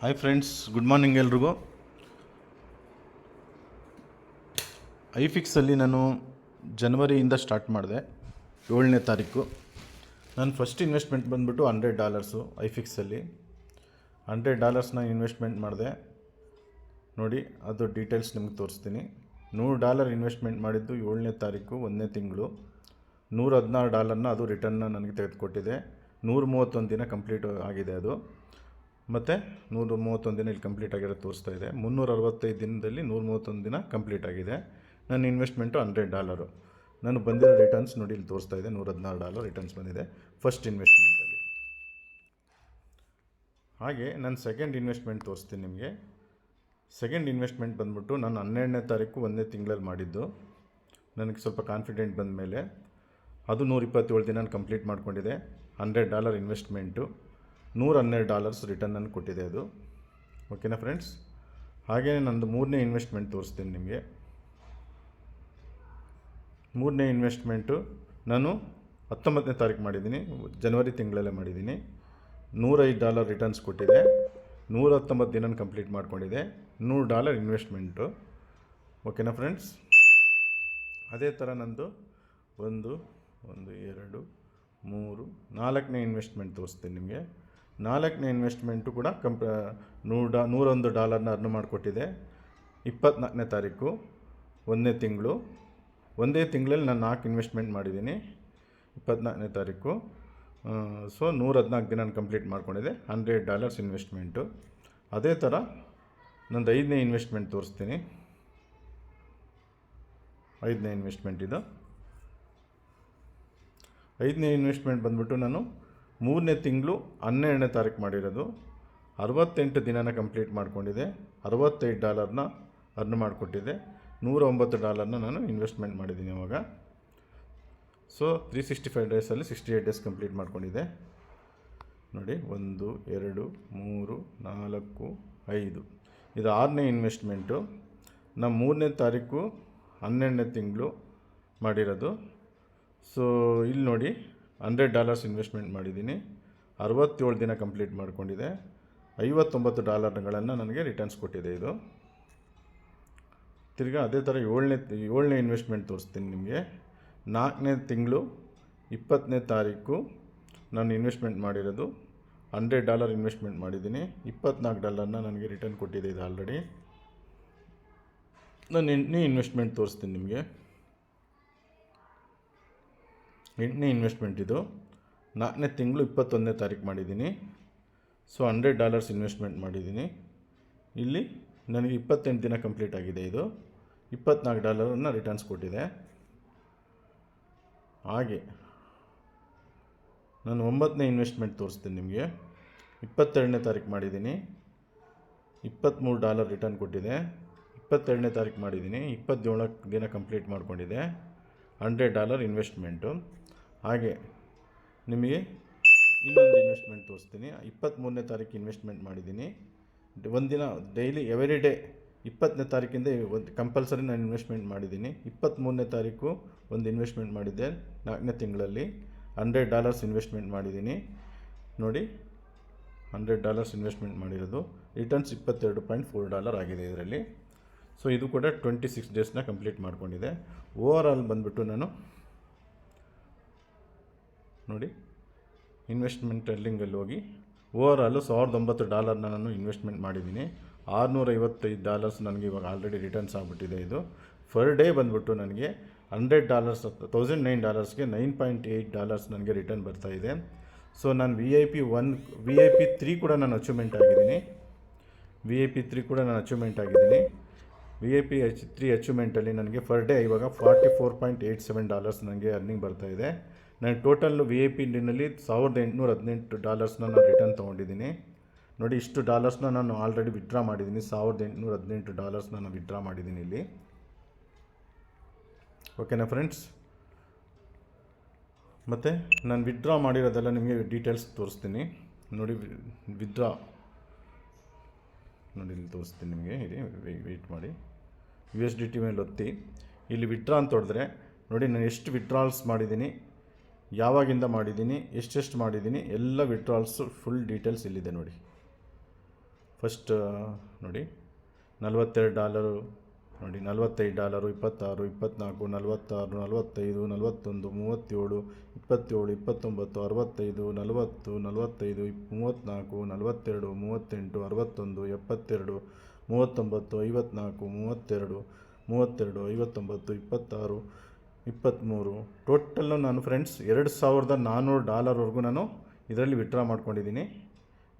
Hi friends, good morning ಎಲ್ರಿಗೂ. ಐಫಿಕ್ಸಲ್ಲಿ ನಾನು ಜನವರಿಯಿಂದ ಸ್ಟಾರ್ಟ್ ಮಾಡಿದೆ, 7ನೇ ತಾರೀಕು. ನನ್ನ ಫಸ್ಟ್ ಇನ್ವೆಸ್ಟ್ಮೆಂಟ್ ಬಂದುಬಿಟ್ಟು $100 ಐಫಿಕ್ಸಲ್ಲಿ. $100 ಇನ್ವೆಸ್ಟ್ಮೆಂಟ್ ಮಾಡಿದೆ. ನೋಡಿ, ಅದು ಡೀಟೇಲ್ಸ್ ನಿಮ್ಗೆ ತೋರಿಸ್ತೀನಿ. $100 ಇನ್ವೆಸ್ಟ್ಮೆಂಟ್ ಮಾಡಿದ್ದು 7ನೇ ತಾರೀಕು, 1ನೇ ತಿಂಗಳು. $116 ಅದು ರಿಟರ್ನ್ನ ನನಗೆ ತೆಗೆದುಕೊಟ್ಟಿದೆ. 131 ದಿನ ಕಂಪ್ಲೀಟ್ ಆಗಿದೆ ಅದು. ಮತ್ತು 131 ದಿನ ಇಲ್ಲಿ ಕಂಪ್ಲೀಟ್ ಆಗಿರೋದು ತೋರಿಸ್ತಾ ಇದೆ. 365 ದಿನದಲ್ಲಿ 131 ದಿನ ಕಂಪ್ಲೀಟ್ ಆಗಿದೆ. ನನ್ನ ಇನ್ವೆಸ್ಟ್ಮೆಂಟು $100. ನಾನು ಬಂದಿರೋ ರಿಟರ್ನ್ಸ್ ನೋಡಿ ಇಲ್ಲಿ ತೋರಿಸ್ತಾ ಇದೆ. $116 ರಿಟರ್ನ್ಸ್ ಬಂದಿದೆ ಫಸ್ಟ್ ಇನ್ವೆಸ್ಟ್ಮೆಂಟಲ್ಲಿ. ಹಾಗೆ ನಾನು ಸೆಕೆಂಡ್ ಇನ್ವೆಸ್ಟ್ಮೆಂಟ್ ತೋರಿಸ್ತೀನಿ ನಿಮಗೆ. ಸೆಕೆಂಡ್ ಇನ್ವೆಸ್ಟ್ಮೆಂಟ್ ಬಂದ್ಬಿಟ್ಟು ನಾನು 12ನೇ ತಾರೀಕು 1ನೇ ತಿಂಗಳಲ್ಲಿ ಮಾಡಿದ್ದು. ನನಗೆ ಸ್ವಲ್ಪ ಕಾನ್ಫಿಡೆಂಟ್ ಬಂದ ಮೇಲೆ ಅದು 127 ದಿನ ಕಂಪ್ಲೀಟ್ ಮಾಡ್ಕೊಂಡಿದೆ. $100 ಇನ್ವೆಸ್ಟ್ಮೆಂಟು, $112 ರಿಟರ್ನ್ ನನಗೆ ಕೊಟ್ಟಿದೆ ಅದು. ಓಕೆನಾ ಫ್ರೆಂಡ್ಸ್? ಹಾಗೆಯೇ ನಂದು ಮೂರನೇ ಇನ್ವೆಸ್ಟ್ಮೆಂಟ್ ತೋರಿಸ್ತೀನಿ ನಿಮಗೆ. ಮೂರನೇ ಇನ್ವೆಸ್ಟ್ಮೆಂಟು ನಾನು 19ನೇ ತಾರೀಕು ಮಾಡಿದ್ದೀನಿ, ಜನವರಿ ತಿಂಗಳಲ್ಲೇ ಮಾಡಿದ್ದೀನಿ. $105 ರಿಟರ್ನ್ಸ್ ಕೊಟ್ಟಿದೆ. 119 ದಿನ ಕಂಪ್ಲೀಟ್ ಮಾಡ್ಕೊಂಡಿದೆ. $100 ಇನ್ವೆಸ್ಟ್ಮೆಂಟು. ಓಕೆನಾ ಫ್ರೆಂಡ್ಸ್? ಅದೇ ಥರ ನಂದು 1, 2, 3, 4ನೇ ಇನ್ವೆಸ್ಟ್ಮೆಂಟ್ ತೋರಿಸ್ತೀನಿ ನಿಮಗೆ. 4ನೇ ಇನ್ವೆಸ್ಟ್ಮೆಂಟು ಕೂಡ $101 ಅರ್ನ್ ಮಾಡಿಕೊಟ್ಟಿದೆ. 24ನೇ ತಾರೀಕು, 1ನೇ ತಿಂಗಳು. ಒಂದೇ ತಿಂಗಳಲ್ಲಿ ನಾನು 4 ಇನ್ವೆಸ್ಟ್ಮೆಂಟ್ ಮಾಡಿದ್ದೀನಿ 24ನೇ ತಾರೀಕು. ಸೊ 114 ದಿನ ಕಂಪ್ಲೀಟ್ ಮಾಡ್ಕೊಂಡಿದೆ. $100 ಇನ್ವೆಸ್ಟ್ಮೆಂಟು. ಅದೇ ಥರ ನಂದು 5ನೇ ಇನ್ವೆಸ್ಟ್ಮೆಂಟ್ ತೋರಿಸ್ತೀನಿ. 5ನೇ ಇನ್ವೆಸ್ಟ್ಮೆಂಟ್ ಇದು. 5ನೇ ಇನ್ವೆಸ್ಟ್ಮೆಂಟ್ ಬಂದ್ಬಿಟ್ಟು ನಾನು 3ನೇ ತಿಂಗಳು 12ನೇ ತಾರೀಕು ಮಾಡಿರೋದು. 68 ದಿನನ ಕಂಪ್ಲೀಟ್ ಮಾಡ್ಕೊಂಡಿದೆ. $65 ಅರ್ನ್ ಮಾಡಿಕೊಟ್ಟಿದೆ. $109 ನಾನು ಇನ್ವೆಸ್ಟ್ಮೆಂಟ್ ಮಾಡಿದ್ದೀನಿ ಇವಾಗ. ಸೊ 365 ಡೇಸಲ್ಲಿ 68 ಡೇಸ್ ಕಂಪ್ಲೀಟ್ ಮಾಡ್ಕೊಂಡಿದೆ. ನೋಡಿ, 1, 2, 3, 4, 5. ಇದು 6ನೇ ಇನ್ವೆಸ್ಟ್ಮೆಂಟು. ನಾನು 3ನೇ ತಾರೀಕು 12ನೇ ತಿಂಗಳು ಮಾಡಿರೋದು. ಸೊ ಇಲ್ಲಿ ನೋಡಿ, $100 ಇನ್ವೆಸ್ಟ್ಮೆಂಟ್ ಮಾಡಿದ್ದೀನಿ. 67 ದಿನ ಕಂಪ್ಲೀಟ್ ಮಾಡ್ಕೊಂಡಿದೆ. $59 ನನಗೆ ರಿಟರ್ನ್ಸ್ ಕೊಟ್ಟಿದೆ ಇದು. ತಿರ್ಗಾ ಅದೇ ಥರ 7ನೇ ಇನ್ವೆಸ್ಟ್ಮೆಂಟ್ ತೋರಿಸ್ತೀನಿ ನಿಮಗೆ. 4ನೇ ತಿಂಗಳು 20ನೇ ತಾರೀಕು ನಾನು ಇನ್ವೆಸ್ಟ್ಮೆಂಟ್ ಮಾಡಿರೋದು. $100 ಇನ್ವೆಸ್ಟ್ಮೆಂಟ್ ಮಾಡಿದ್ದೀನಿ. $24 ನನಗೆ ರಿಟರ್ನ್ ಕೊಟ್ಟಿದೆ ಇದು ಆಲ್ರೆಡಿ. ನಾನು 8ನೇ ಇನ್ವೆಸ್ಟ್ಮೆಂಟ್ ತೋರಿಸ್ತೀನಿ ನಿಮಗೆ. 8ನೇ ಇನ್ವೆಸ್ಟ್ಮೆಂಟ್ ಇದು. 4ನೇ ತಿಂಗಳು 21ನೇ ತಾರೀಕು ಮಾಡಿದ್ದೀನಿ. ಸೊ $100 ಇನ್ವೆಸ್ಟ್ಮೆಂಟ್ ಮಾಡಿದ್ದೀನಿ. ಇಲ್ಲಿ ನನಗೆ 28 ದಿನ ಕಂಪ್ಲೀಟ್ ಆಗಿದೆ ಇದು. $24 ರಿಟರ್ನ್ಸ್ ಕೊಟ್ಟಿದೆ. ಹಾಗೆ ನಾನು 9ನೇ ಇನ್ವೆಸ್ಟ್ಮೆಂಟ್ ತೋರಿಸ್ತೀನಿ ನಿಮಗೆ. 22ನೇ ತಾರೀಕು ಮಾಡಿದ್ದೀನಿ. $23 ರಿಟರ್ನ್ ಕೊಟ್ಟಿದೆ. 22ನೇ ತಾರೀಕು ಮಾಡಿದ್ದೀನಿ. 27 ದಿನ ಕಂಪ್ಲೀಟ್ ಮಾಡ್ಕೊಂಡಿದೆ. $100 ಇನ್ವೆಸ್ಟ್ಮೆಂಟು. ಹಾಗೆ ನಿಮಗೆ ಇನ್ನೊಂದು ಇನ್ವೆಸ್ಟ್ಮೆಂಟ್ ತೋರಿಸ್ತೀನಿ. 23ನೇ ತಾರೀಕು ಇನ್ವೆಸ್ಟ್ಮೆಂಟ್ ಮಾಡಿದ್ದೀನಿ. ಒಂದಿನ ಡೈಲಿ ಎವ್ರಿ ಡೇ 20ನೇ ತಾರೀಕಿಂದ ಒಂದು ಕಂಪಲ್ಸರಿ ನಾನು ಇನ್ವೆಸ್ಟ್ಮೆಂಟ್ ಮಾಡಿದ್ದೀನಿ. 23ನೇ ತಾರೀಕು ಒಂದು ಇನ್ವೆಸ್ಟ್ಮೆಂಟ್ ಮಾಡಿದ್ದೆ 4ನೇ ತಿಂಗಳಲ್ಲಿ. $100 ಇನ್ವೆಸ್ಟ್ಮೆಂಟ್ ಮಾಡಿದ್ದೀನಿ. ನೋಡಿ, $100 ಇನ್ವೆಸ್ಟ್ಮೆಂಟ್ ಮಾಡಿರೋದು. ರಿಟರ್ನ್ಸ್ $22.4 ಆಗಿದೆ ಇದರಲ್ಲಿ. ಸೊ ಇದು ಕೂಡ 26 ಡೇಸ್ನ ಕಂಪ್ಲೀಟ್ ಮಾಡ್ಕೊಂಡಿದೆ. ಓವರಾಲ್ ಬಂದುಬಿಟ್ಟು ನಾನು ನೋಡಿ, ಇನ್ವೆಸ್ಟ್ಮೆಂಟ್ ಲಿಂಗಲ್ಲಿ ಹೋಗಿ ಓವರಾಲು $1,090 ನಾನು ಇನ್ವೆಸ್ಟ್ಮೆಂಟ್ ಮಾಡಿದ್ದೀನಿ. $655 ನನಗೆ ಇವಾಗ ಆಲ್ರೆಡಿ ರಿಟರ್ನ್ಸ್ ಆಗಿಬಿಟ್ಟಿದೆ ಇದು. ಪರ್ ಡೇ ಬಂದುಬಿಟ್ಟು ನನಗೆ $109ಗೆ $9.8 ನನಗೆ ರಿಟರ್ನ್ ಬರ್ತಾಯಿದೆ. ಸೊ ನಾನು VIP 3 ಕೂಡ ನಾನು ಅಚೀವ್ಮೆಂಟ್ ಆಗಿದ್ದೀನಿ. VIP 3 ಕೂಡ ನಾನು ಅಚೀವ್ಮೆಂಟ್ ಆಗಿದ್ದೀನಿ. VIP 3 ಅಚೀವ್ಮೆಂಟಲ್ಲಿ ನನಗೆ ಪರ್ ಡೇ ಇವಾಗ $44.87 ನನಗೆ ಅರ್ನಿಂಗ್ ಬರ್ತಾಯಿದೆ. ನಾನು ಟೋಟಲ್ಲು VIP ನಲ್ಲಿ $1,818 ನಾನು ರಿಟರ್ನ್ ತೊಗೊಂಡಿದ್ದೀನಿ. ನೋಡಿ, ಇಷ್ಟು ಡಾಲರ್ಸ್ನ ನಾನು ಆಲ್ರೆಡಿ ವಿತ್ಡ್ರಾ ಮಾಡಿದ್ದೀನಿ. $1,818 ನಾನು ವಿತ್ಡ್ರಾ ಮಾಡಿದ್ದೀನಿ ಇಲ್ಲಿ. ಓಕೆನಾ ಫ್ರೆಂಡ್ಸ್? ಮತ್ತು ನಾನು ವಿತ್ಡ್ರಾ ಮಾಡಿರೋದೆಲ್ಲ ನಿಮಗೆ ಡೀಟೇಲ್ಸ್ ತೋರಿಸ್ತೀನಿ. ನೋಡಿ, ವಿತ್ಡ್ರಾ ನೋಡಿ ಇಲ್ಲಿ ತೋರಿಸ್ತೀನಿ ನಿಮಗೆ. ಇಲ್ಲಿ ವೆಯ್ಟ್ ಮಾಡಿ. USDT ಮೇಲೆ ಒತ್ತಿ ಇಲ್ಲಿ ವಿತ್ಡ್ರಾ ಅಂತ ಹೊಡೆದ್ರೆ ನೋಡಿ, ನಾನು ಎಷ್ಟು ವಿತ್ಡ್ರಾಲ್ಸ್ ಮಾಡಿದ್ದೀನಿ, ಯಾವಾಗಿಂದ ಮಾಡಿದ್ದೀನಿ, ಎಷ್ಟೆಷ್ಟು ಮಾಡಿದ್ದೀನಿ, ಎಲ್ಲ ವಿತ್ಡ್ರಾಲ್ಸು ಫುಲ್ ಡೀಟೇಲ್ಸ್ ಇಲ್ಲಿದೆ ನೋಡಿ. ಫಸ್ಟ್ ನೋಡಿ $42 ನೋಡಿ, $45, 26, 24, 46, 45, 41, 37, 27, 29, 65, 40, 45, 34, 42, 38, 61, 72, 39, 54, 32, 32, 59, 26, 23. ಟೋಟಲ್ಲು ನಾನು ಫ್ರೆಂಡ್ಸ್ $2,400ವರೆಗೂ ನಾನು ಇದರಲ್ಲಿ ವಿಡ್ರಾ ಮಾಡ್ಕೊಂಡಿದ್ದೀನಿ.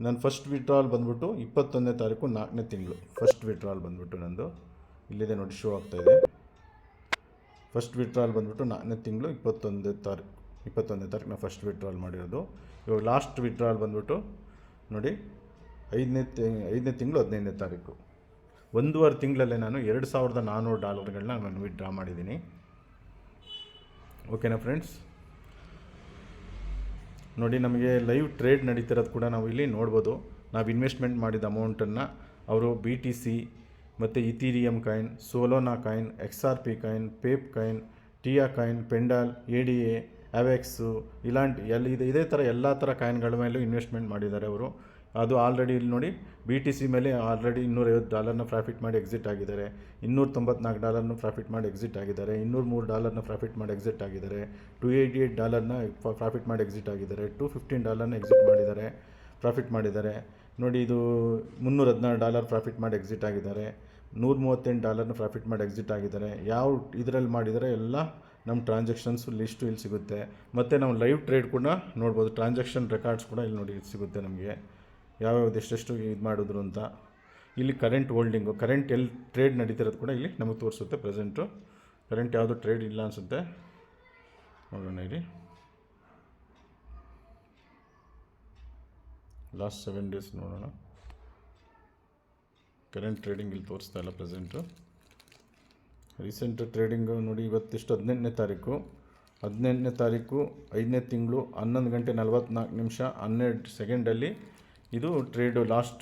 ನಾನು ಫಸ್ಟ್ ವಿಡ್ರಾಲ್ ಬಂದ್ಬಿಟ್ಟು 21ನೇ ತಾರೀಕು 4ನೇ ತಿಂಗಳು ಫಸ್ಟ್ ವಿಡ್ರಾಲ್ ಬಂದ್ಬಿಟ್ಟು ನಂದು ಇಲ್ಲಿದೆ ನೋಡಿ, ಶೋ ಆಗ್ತಾಯಿದೆ. ಫಸ್ಟ್ ವಿಡ್ರಾಲ್ ಬಂದ್ಬಿಟ್ಟು 4ನೇ ತಿಂಗಳು 21ನೇ ತಾರೀಕು ನಾನು ಫಸ್ಟ್ ವಿಡ್ರಾಲ್ ಮಾಡಿರೋದು. ಇವಾಗ ಲಾಸ್ಟ್ ವಿಡ್ರಾಲ್ ಬಂದ್ಬಿಟ್ಟು ನೋಡಿ 5ನೇ ತಿಂಗಳು 15ನೇ ತಾರೀಕು. 1.5 ತಿಂಗಳಲ್ಲೇ ನಾನು $2,400 ನಾನು ವಿಡ್ರಾ ಮಾಡಿದ್ದೀನಿ. ಓಕೆನಾ ಫ್ರೆಂಡ್ಸ್? ನೋಡಿ, ನಮಗೆ ಲೈವ್ ಟ್ರೇಡ್ ನಡೀತಿರೋದು ಕೂಡ ನಾವು ಇಲ್ಲಿ ನೋಡ್ಬೋದು. ನಾವು ಇನ್ವೆಸ್ಟ್ಮೆಂಟ್ ಮಾಡಿದ ಅಮೌಂಟನ್ನು ಅವರು BTC ಮತ್ತು Ethereum coin, Solana coin, XRP coin, Pepe coin, Tia coin, Pendle, ADA, Avax ಇದೇ ಥರ ಎಲ್ಲ ಥರ ಕಾಯಿನ್ಗಳ ಮೇಲೂ ಇನ್ವೆಸ್ಟ್ಮೆಂಟ್ ಮಾಡಿದ್ದಾರೆ ಅವರು. ಅದು ಆಲ್ರೆಡಿ ಇಲ್ಲಿ ನೋಡಿ, BTC ಮೇಲೆ ಆಲ್ರೆಡಿ $250 ಪ್ರಾಫಿಟ್ ಮಾಡಿ ಎಕ್ಸಿಟ್ ಆಗಿದ್ದಾರೆ, $294 ಪ್ರಾಫಿಟ್ ಮಾಡಿ ಎಕ್ಸಿಟ್ ಆಗಿದ್ದಾರೆ, $203 ಪ್ರಾಫಿಟ್ ಮಾಡಿ ಎಕ್ಸಿಟ್ ಆಗಿದ್ದಾರೆ, $288 ಪ್ರಾಫಿಟ್ ಮಾಡಿ ಎಕ್ಸಿಟ್ ಆಗಿದ್ದಾರೆ, $215 ಪ್ರಾಫಿಟ್ ಮಾಡಿದ್ದಾರೆ. ನೋಡಿ, ಇದು $316 ಪ್ರಾಫಿಟ್ ಮಾಡಿ ಎಕ್ಸಿಟ್ ಆಗಿದ್ದಾರೆ, $138 ಪ್ರಾಫಿಟ್ ಮಾಡಿ ಎಕ್ಸಿಟ್ ಆಗಿದ್ದಾರೆ. ಯಾವ ಇದರಲ್ಲಿ ಮಾಡಿದರೆ ಎಲ್ಲ ನಮ್ಮ ಟ್ರಾನ್ಸಾಕ್ಷನ್ಸು ಲಿಸ್ಟು ಇಲ್ಲಿ ಸಿಗುತ್ತೆ. ಮತ್ತು ನಾವು ಲೈವ್ ಟ್ರೇಡ್ ಕೂಡ ನೋಡ್ಬೋದು, ಟ್ರಾನ್ಸಾಕ್ಷನ್ ರೆಕಾರ್ಡ್ಸ್ ಕೂಡ ಇಲ್ಲಿ ನೋಡಿ ಸಿಗುತ್ತೆ ನಮಗೆ, ಯಾವ್ಯಾವ್ದು ಎಷ್ಟೆಷ್ಟು ಇದು ಮಾಡಿದ್ರು ಅಂತ. ಇಲ್ಲಿ ಕರೆಂಟ್ ಹೋಲ್ಡಿಂಗು, ಕರೆಂಟ್ ಎಲ್ಲಿ ಟ್ರೇಡ್ ನಡೀತಿರೋದು ಕೂಡ ಇಲ್ಲಿ ನಮಗೆ ತೋರಿಸುತ್ತೆ. ಪ್ರೆಸೆಂಟು ಕರೆಂಟ್ ಯಾವುದು ಟ್ರೇಡ್ ಇಲ್ಲ ಅನಿಸುತ್ತೆ, ನೋಡೋಣ. ಇಲ್ಲಿ ಲಾಸ್ಟ್ 7 days ನೋಡೋಣ. ಕರೆಂಟ್ ಟ್ರೇಡಿಂಗ್ ಇಲ್ಲಿ ತೋರಿಸ್ತಾ ಇಲ್ಲ ಪ್ರೆಸೆಂಟು. ರೀಸೆಂಟ್ ಟ್ರೇಡಿಂಗು ನೋಡಿ, ಇವತ್ತಿಷ್ಟು 18ನೇ ತಾರೀಕು 5ನೇ ತಿಂಗಳು 11 ಗಂಟೆ 44 ನಿಮಿಷ 12 ಸೆಕೆಂಡಲ್ಲಿ ಇದು ಟ್ರೇಡು ಲಾಸ್ಟ್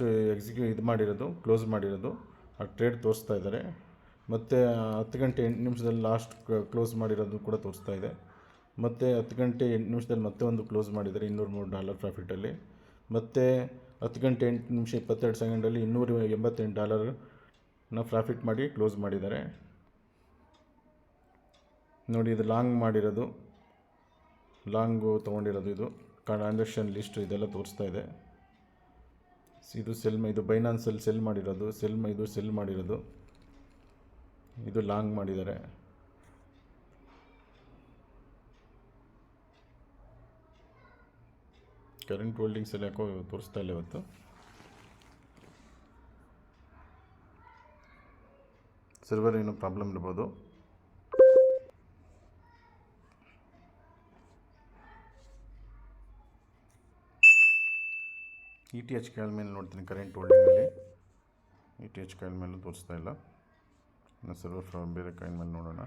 ಕ್ಲೋಸ್ ಮಾಡಿರೋದು ಆ ಟ್ರೇಡ್ ತೋರಿಸ್ತಾ ಇದ್ದಾರೆ. ಮತ್ತು 10 ಗಂಟೆ 8 ನಿಮಿಷದಲ್ಲಿ ಲಾಸ್ಟ್ ಕ್ಲೋಸ್ ಮಾಡಿರೋದು ಕೂಡ ತೋರಿಸ್ತಾ ಇದೆ. ಮತ್ತು 10 ಗಂಟೆ 8 ನಿಮಿಷದಲ್ಲಿ ಮತ್ತೆ ಒಂದು ಕ್ಲೋಸ್ ಮಾಡಿದ್ದಾರೆ $203 ಪ್ರಾಫಿಟಲ್ಲಿ. ಮತ್ತು 10 ಗಂಟೆ 8 ನಿಮಿಷ 22 ಸೆಕೆಂಡಲ್ಲಿ $288 ಪ್ರಾಫಿಟ್ ಮಾಡಿ ಕ್ಲೋಸ್ ಮಾಡಿದ್ದಾರೆ. ನೋಡಿ, ಇದು ಲಾಂಗು ತೊಗೊಂಡಿರೋದು, ಇದು ಟ್ರಾನ್ಸಾಕ್ಷನ್ ಲಿಸ್ಟ್ ಇದೆಲ್ಲ ತೋರಿಸ್ತಾ ಇದೆ. ಇದು ಬೈನಾನ್ಸಲ್ಲಿ ಸೆಲ್ ಮಾಡಿರೋದು, ಸೆಲ್ ಮಾಡಿರೋದು, ಇದು ಲಾಂಗ್ ಮಾಡಿದ್ದಾರೆ. ಕರೆಂಟ್ ಹೋಲ್ಡಿಂಗ್ಸ್ ಎಲ್ಲ ಯಾಕೋ ತೋರಿಸ್ತಾ ಇಲ್ಲ ಇವತ್ತು. ಸರ್ವರ್ ಏನೋ ಪ್ರಾಬ್ಲಮ್ ಇರ್ಬೋದು. ETH ಕಾಯಿನ್ ಮೇಲೆ ನೋಡ್ತೀನಿ, ಕರೆಂಟ್ ಹೋಲ್ಡಿಂಗಲ್ಲಿ ETH ಕಾಯಿನ್ ಮೇಲೆ ತೋರಿಸ್ತಾ ಇಲ್ಲ. ಸರ್ವರ್ ಬೇರೆ ಕಾಯಿನ್ ಮೇಲೆ ನೋಡೋಣ.